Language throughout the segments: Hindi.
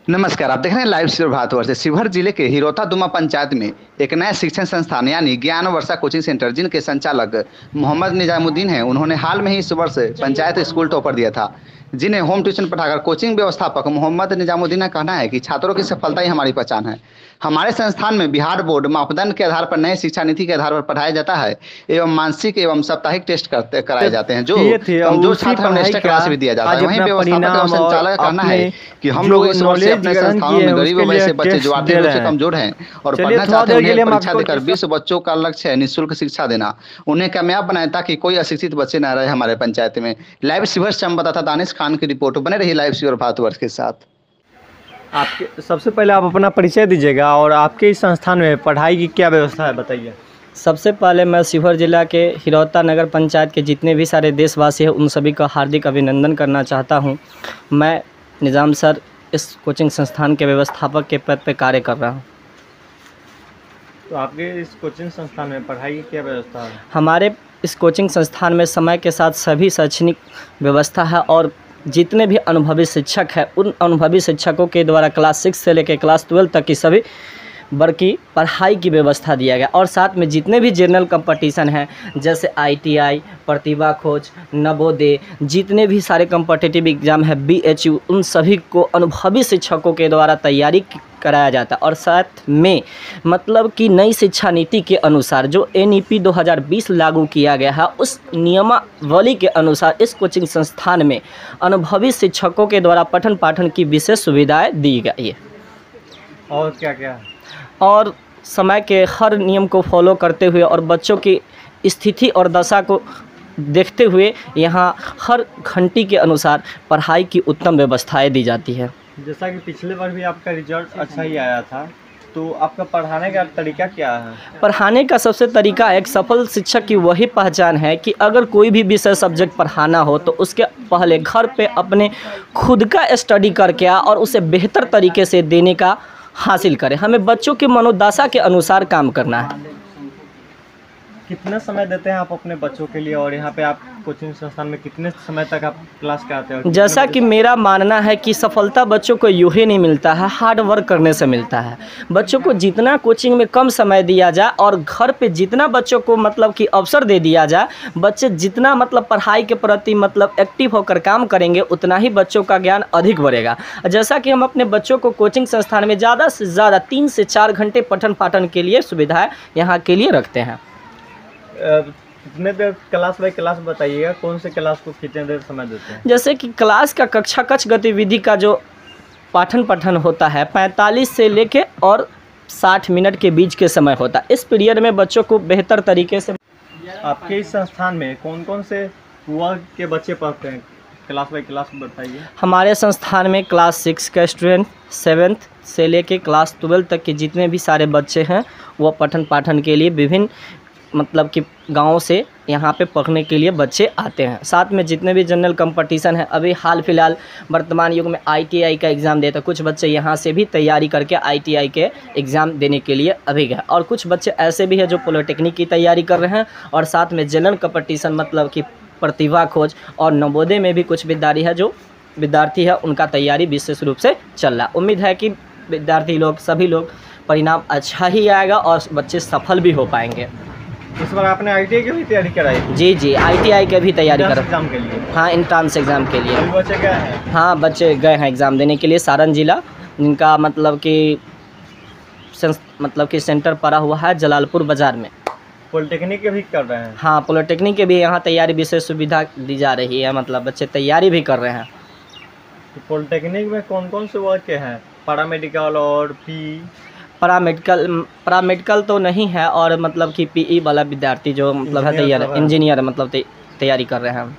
नमस्कार, आप देख रहे हैं लाइव शिवर भारतवर्ष से। शिवहर जिले के हिरोता दुमा पंचायत में एक नया शिक्षण संस्थान यानी ज्ञान वर्षा कोचिंग सेंटर, जिनके संचालक मोहम्मद निजामुद्दीन हैं, उन्होंने हाल में ही इस वर्ष पंचायत स्कूल टॉपर दिया था, जिन्हें होम ट्यूशन पढ़ाकर कोचिंग व्यवस्थापक मोहम्मद निजामुद्दीन का कहना है कि छात्रों की सफलता ही हमारी पहचान है। हमारे संस्थान में बिहार बोर्ड मापदंड के आधार पर नए शिक्षा नीति के आधार पर पढ़ाया जाता है एवं मानसिक एवं साप्ताहिक टेस्ट कराए जाते हैं, जो कमजोर छात्र हैं एक्स्ट्रा क्लास भी दिया जाता है। वहीं व्यवस्थापक एवं संचालक का कहना है कि हम लोग इस वर्ष अपने संस्थानों में गरीब वैसे बच्चे जो आर्थिक रूप से कमजोर हैं और पढ़ना चाहते हैं, उन्हें परीक्षा देकर 20 बच्चों का लक्ष्य है निःशुल्क शिक्षा देना, उन्हें कामयाब बनाए ताकि कोई अशिक्षित बच्चे न रहे हमारे पंचायत में। लाइव शिवर से संवाददाता दानिश खान की रिपोर्ट। बने रही लाइव शिवर भारतवर्ष के साथ। आपके सबसे पहले आप अपना परिचय दीजिएगा और आपके इस संस्थान में पढ़ाई की क्या व्यवस्था है, बताइए। सबसे पहले मैं शिवहर जिला के हिरौता नगर पंचायत के जितने भी सारे देशवासी हैं उन सभी का हार्दिक अभिनंदन करना चाहता हूं। मैं निज़ाम सर इस कोचिंग संस्थान के व्यवस्थापक के पद पर कार्य कर रहा हूं। तो आपके इस कोचिंग संस्थान में पढ़ाई की क्या व्यवस्था है? हमारे इस कोचिंग संस्थान में समय के साथ सभी शैक्षणिक व्यवस्था है और जितने भी अनुभवी शिक्षक हैं उन अनुभवी शिक्षकों के द्वारा क्लास 6 से लेकर क्लास 12 तक की सभी वर्ग की पढ़ाई की व्यवस्था दिया गया। और साथ में जितने भी जनरल कंपटीशन हैं जैसे ITI, प्रतिभा खोज, नवोदय, जितने भी सारे कॉम्पिटिटिव एग्ज़ाम है, BHU, उन सभी को अनुभवी शिक्षकों के द्वारा तैयारी कराया जाता है। और साथ में मतलब कि नई शिक्षा नीति के अनुसार जो NEP 2020 लागू किया गया है, उस नियमावली के अनुसार इस कोचिंग संस्थान में अनुभवी शिक्षकों के द्वारा पठन पाठन की विशेष सुविधाएँ दी गई है। और क्या क्या है? और समय के हर नियम को फॉलो करते हुए और बच्चों की स्थिति और दशा को देखते हुए यहाँ हर घंटी के अनुसार पढ़ाई की उत्तम व्यवस्थाएं दी जाती है। जैसा कि पिछले बार भी आपका रिजल्ट अच्छा ही आया था, तो आपका पढ़ाने का तरीका क्या है? पढ़ाने का सबसे तरीका एक सफल शिक्षक की वही पहचान है कि अगर कोई भी विषय सब्जेक्ट पढ़ाना हो तो उसके पहले घर पे अपने खुद का स्टडी करके और उसे बेहतर तरीके से देने का हासिल करें। हमें बच्चों के मनोदशा के अनुसार काम करना है। कितना समय देते हैं आप अपने बच्चों के लिए, और यहाँ पे आप कोचिंग संस्थान में कितने समय तक आप क्लास कराते हैं? जैसा कि मेरा मानना है कि सफलता बच्चों को यूँ ही नहीं मिलता है, हार्ड वर्क करने से मिलता है। बच्चों को जितना कोचिंग में कम समय दिया जाए और घर पे जितना बच्चों को मतलब कि अवसर दे दिया जाए, बच्चे जितना मतलब पढ़ाई के प्रति मतलब एक्टिव होकर काम करेंगे, उतना ही बच्चों का ज्ञान अधिक बढ़ेगा। जैसा कि हम अपने बच्चों को कोचिंग संस्थान में ज़्यादा से ज़्यादा 3 से 4 घंटे पठन पाठन के लिए सुविधाएँ यहाँ के लिए रखते हैं। कितने देर क्लास बाई क्लास बताइएगा, कौन से क्लास को कितने देर समय देते हैं? जैसे कि क्लास का कक्षा कक्ष गतिविधि का जो पाठन पठन होता है 45 से लेके और 60 मिनट के बीच के समय होता है। इस पीरियड में बच्चों को बेहतर तरीके से। आपके इस संस्थान में कौन कौन से वर्ग के बच्चे पढ़ते हैं? क्लास बाई क्लास बताइए। हमारे संस्थान में क्लास 6 का स्टूडेंट 7th से लेके क्लास 12 तक के जितने भी सारे बच्चे हैं वो पठन पाठन के लिए विभिन्न मतलब कि गाँव से यहाँ पे पढ़ने के लिए बच्चे आते हैं। साथ में जितने भी जनरल कंपटीशन है, अभी हाल फिलहाल वर्तमान युग में ITI का एग्ज़ाम देते हैं। कुछ बच्चे यहाँ से भी तैयारी करके ITI के एग्ज़ाम देने के लिए अभी गए, और कुछ बच्चे ऐसे भी हैं जो पॉलिटेक्निक की तैयारी कर रहे हैं। और साथ में जनरल कंपटीशन मतलब कि प्रतिभा खोज और नवोदय में भी कुछ विद्यार्थी है उनका तैयारी विशेष रूप से चल रहा है। उम्मीद है कि विद्यार्थी लोग सभी लोग परिणाम अच्छा ही आएगा और बच्चे सफल भी हो पाएंगे। इस बार आपने ITI की भी तैयारी कराई? जी ITI के भी तैयारी कर एग्जाम के लिए। हाँ, एंट्रेंस एग्ज़ाम के लिए। अभी बच्चे गए हैं? हाँ, बच्चे गए हैं एग्ज़ाम देने के लिए सारण जिला, जिनका मतलब कि सेंटर पड़ा हुआ है जलालपुर बाज़ार में। पॉलिटेक्निक के भी कर रहे हैं? हाँ, पॉलिटेक्निक के भी यहाँ तैयारी विशेष सुविधा दी जा रही है, मतलब बच्चे तैयारी भी कर रहे हैं। तो पॉलिटेक्निक में कौन कौन से वर्ग के हैं? पैरामेडिकल और पैरामेडिकल तो नहीं है, और मतलब कि PE वाला विद्यार्थी जो मतलब है तैयार इंजीनियर मतलब तैयारी कर रहे हैं।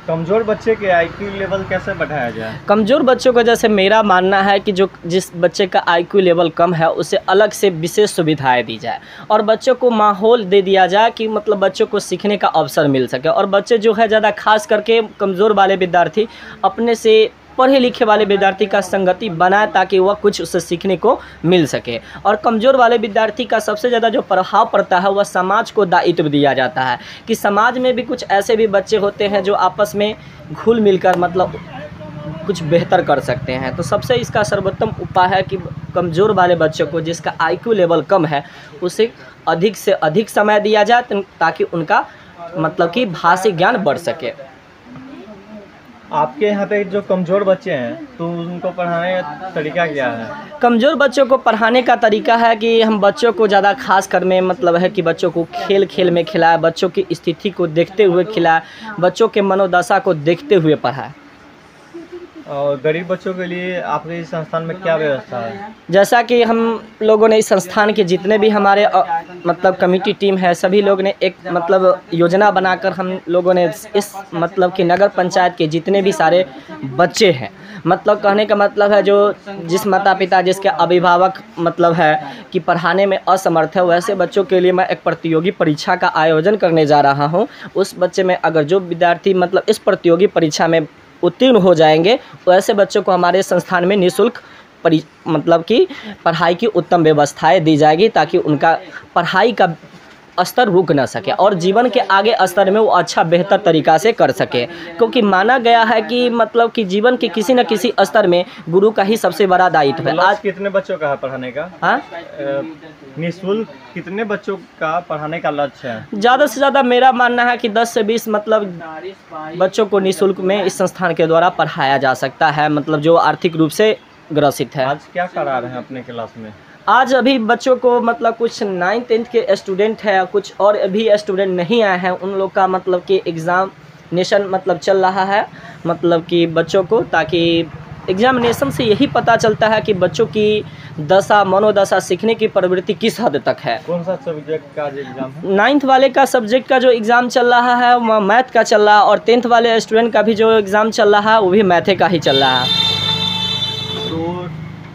कमज़ोर बच्चे के IQ लेवल कैसे बढ़ाया जाए? कमज़ोर बच्चों को जैसे मेरा मानना है कि जिस बच्चे का IQ लेवल कम है उसे अलग से विशेष सुविधाएं दी जाए और बच्चों को माहौल दे दिया जाए कि मतलब बच्चों को सीखने का अवसर मिल सके। और बच्चे जो है ज़्यादा खास करके कमज़ोर वाले विद्यार्थी अपने से पढ़े लिखे वाले विद्यार्थी का संगति बनाए ताकि वह कुछ उससे सीखने को मिल सके। और कमज़ोर वाले विद्यार्थी का सबसे ज़्यादा जो प्रभाव पड़ता है वह समाज को दायित्व दिया जाता है कि समाज में भी कुछ ऐसे भी बच्चे होते हैं जो आपस में घुल मिलकर मतलब कुछ बेहतर कर सकते हैं। तो सबसे इसका सर्वोत्तम उपाय है कि कमज़ोर वाले बच्चों को, जिसका IQ लेवल कम है, उसे अधिक से अधिक समय दिया जाए ताकि उनका मतलब कि भाषी ज्ञान बढ़ सके। आपके यहाँ पे जो कमज़ोर बच्चे हैं तो उनको पढ़ाने का तरीका क्या है? कमज़ोर बच्चों को पढ़ाने का तरीका है कि हम बच्चों को ज़्यादा खास कर में मतलब है कि बच्चों को खेल खेल में खिलाए, बच्चों की स्थिति को देखते हुए खिलाए, बच्चों के मनोदशा को देखते हुए पढ़ाए। और गरीब बच्चों के लिए आपके इस संस्थान में क्या व्यवस्था है? जैसा कि हम लोगों ने इस संस्थान के जितने भी हमारे मतलब कमेटी टीम है, सभी लोग ने एक मतलब योजना बनाकर हम लोगों ने इस मतलब कि नगर पंचायत के जितने भी सारे बच्चे हैं, मतलब कहने का मतलब है जो जिस माता पिता जिसके अभिभावक मतलब है कि पढ़ाने में असमर्थ है, वैसे बच्चों के लिए मैं एक प्रतियोगी परीक्षा का आयोजन करने जा रहा हूँ। उस बच्चे में अगर जो विद्यार्थी मतलब इस प्रतियोगी परीक्षा में उत्तीर्ण हो जाएंगे, वैसे बच्चों को हमारे संस्थान में निःशुल्क मतलब कि पढ़ाई की उत्तम व्यवस्थाएं दी जाएगी ताकि उनका पढ़ाई का स्तर रुक ना सके और जीवन के आगे स्तर में वो अच्छा बेहतर तरीक़ा से कर सके। क्योंकि माना गया है कि मतलब कि जीवन के किसी न किसी स्तर में गुरु का ही सबसे बड़ा दायित्व है। आज कितने बच्चों का है पढ़ाने का? हाँ, निःशुल्क कितने बच्चों का पढ़ाने का लक्ष्य है? ज़्यादा से ज़्यादा मेरा मानना है कि 10 से 20 मतलब बच्चों को निःशुल्क में इस संस्थान के द्वारा पढ़ाया जा सकता है, मतलब जो आर्थिक रूप से ग्रसित है। आज क्या करा रहे हैं अपने क्लास में? आज अभी बच्चों को मतलब कुछ 9th-10th के स्टूडेंट है, कुछ और अभी स्टूडेंट नहीं आए हैं, उन लोग का मतलब कि एग्ज़ामिनेशन मतलब चल रहा है, मतलब कि बच्चों को, ताकि एग्जामिनेशन से यही पता चलता है कि बच्चों की दशा मनोदशा सीखने की प्रवृत्ति किस हद तक है। कौन सा सब्जेक्ट का एग्जाम है? 9th वाले का सब्जेक्ट का जो एग्ज़ाम चल रहा है वो मैथ का चल रहा है, और 10th वाले स्टूडेंट का भी जो एग्ज़ाम चल रहा है वो भी मैथे का ही चल रहा है। तो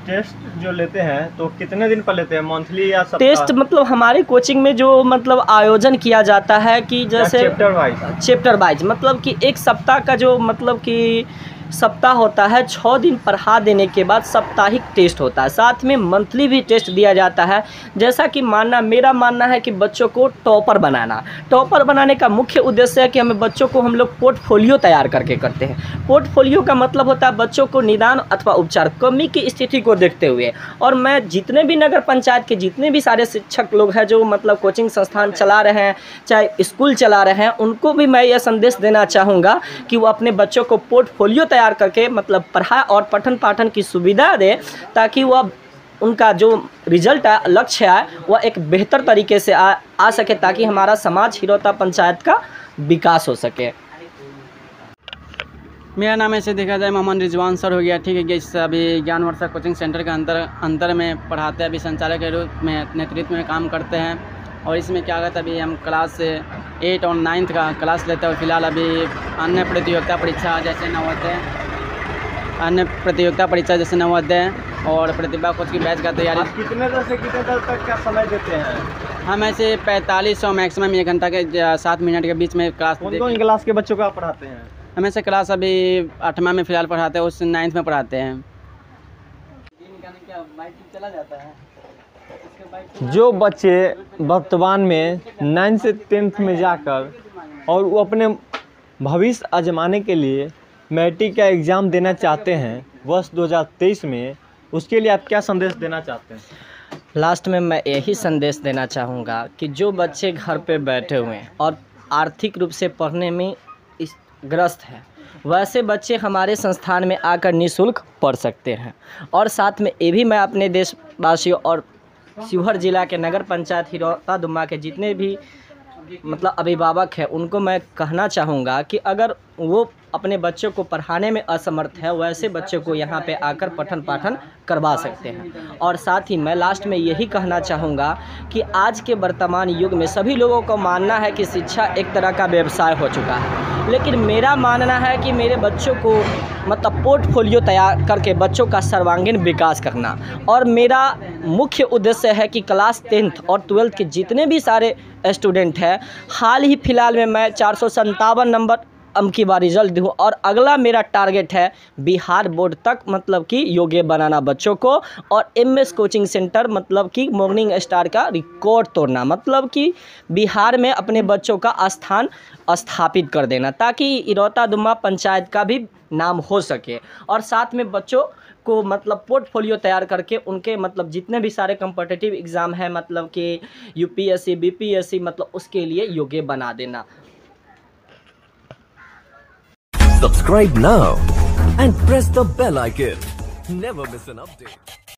टेस्ट जो लेते हैं तो कितने दिन पर लेते हैं, मंथली या सप्ताह? टेस्ट मतलब हमारे कोचिंग में जो मतलब आयोजन किया जाता है कि जैसे चैप्टर वाइज मतलब कि एक सप्ताह का जो मतलब कि सप्ताह होता है, 6 दिन पढ़ा देने के बाद साप्ताहिक टेस्ट होता है, साथ में मंथली भी टेस्ट दिया जाता है। जैसा कि मेरा मानना है कि बच्चों को टॉपर बनाने का मुख्य उद्देश्य है कि हम लोग पोर्टफोलियो तैयार करके करते हैं। पोर्टफोलियो का मतलब होता है बच्चों को निदान अथवा उपचार कमी की स्थिति को देखते हुए, और मैं जितने भी नगर पंचायत के जितने भी सारे शिक्षक लोग हैं जो मतलब कोचिंग संस्थान चला रहे हैं, चाहे स्कूल चला रहे हैं, उनको भी मैं यह संदेश देना चाहूँगा कि वो अपने बच्चों को पोर्टफोलियो तैयार करके मतलब पढ़ाई और पठन पाठन की सुविधा दे, ताकि वह उनका जो रिजल्ट है, लक्ष्य है, वह एक बेहतर तरीके से आ सके, ताकि हमारा समाज हिरौता पंचायत का विकास हो सके। मेरा नाम ऐसे देखा जाए मोहम्मद रिजवान सर हो गया, ठीक है। इस अभी ज्ञान वर्षा कोचिंग सेंटर के अंदर में पढ़ाते हैं, अभी संचालक के रूप में नेतृत्व में काम करते हैं। और इसमें क्या कहता है, अभी हम क्लास 8 और 9th का क्लास लेते हैं। फिलहाल अभी अन्य प्रतियोगिता परीक्षा जैसे नवोदय और प्रतिभा कोच की बैच का तैयारी। कितने देर से कितने देर तक का समय देते हैं? हम ऐसे 45 और मैक्सिमम 1 घंटा के 7 मिनट के बीच में क्लास। कौन क्लास के बच्चों को आप पढ़ाते हैं? हम ऐसे क्लास अभी 8वां में फ़िलहाल पढ़ाते हैं, उस 9th में पढ़ाते हैं। चला जाता है। जो बच्चे वर्तमान में 9 से 10th में जाकर और वो अपने भविष्य आजमाने के लिए मैट्रिक का एग्ज़ाम देना चाहते हैं वर्ष 2023 में, उसके लिए आप क्या संदेश देना चाहते हैं? लास्ट में मैं यही संदेश देना चाहूँगा कि जो बच्चे घर पे बैठे हुए हैं और आर्थिक रूप से पढ़ने में ग्रस्त है, वैसे बच्चे हमारे संस्थान में आकर निःशुल्क पढ़ सकते हैं। और साथ में ये भी मैं अपने देशवासियों और शिवहर जिला के नगर पंचायत हिरौता दुम्मा के जितने भी मतलब अभिभावक हैं, उनको मैं कहना चाहूँगा कि अगर वो अपने बच्चों को पढ़ाने में असमर्थ है, वैसे बच्चों को यहाँ पे आकर पठन पाठन करवा सकते हैं। और साथ ही मैं लास्ट में यही कहना चाहूँगा कि आज के वर्तमान युग में सभी लोगों को मानना है कि शिक्षा एक तरह का व्यवसाय हो चुका है, लेकिन मेरा मानना है कि मेरे बच्चों को मतलब पोर्टफोलियो तैयार करके बच्चों का सर्वांगीण विकास करना। और मेरा मुख्य उद्देश्य है कि क्लास 10th और 12th के जितने भी सारे स्टूडेंट हैं, हाल ही फ़िलहाल में मैं 457 नंबर की बार रिजल्ट दूँ और अगला मेरा टारगेट है बिहार बोर्ड तक मतलब कि योग्य बनाना बच्चों को, और MS कोचिंग सेंटर मतलब कि मॉर्निंग स्टार का रिकॉर्ड तोड़ना, मतलब कि बिहार में अपने बच्चों का स्थान स्थापित कर देना, ताकि इरौता दुम्मा पंचायत का भी नाम हो सके, और साथ में बच्चों को मतलब पोर्टफोलियो तैयार करके उनके मतलब जितने भी सारे कॉम्पिटिटिव एग्ज़ाम है मतलब कि UPSC BPSC मतलब उसके लिए योग्य बना देना। Subscribe now and press the bell icon. Never miss an update.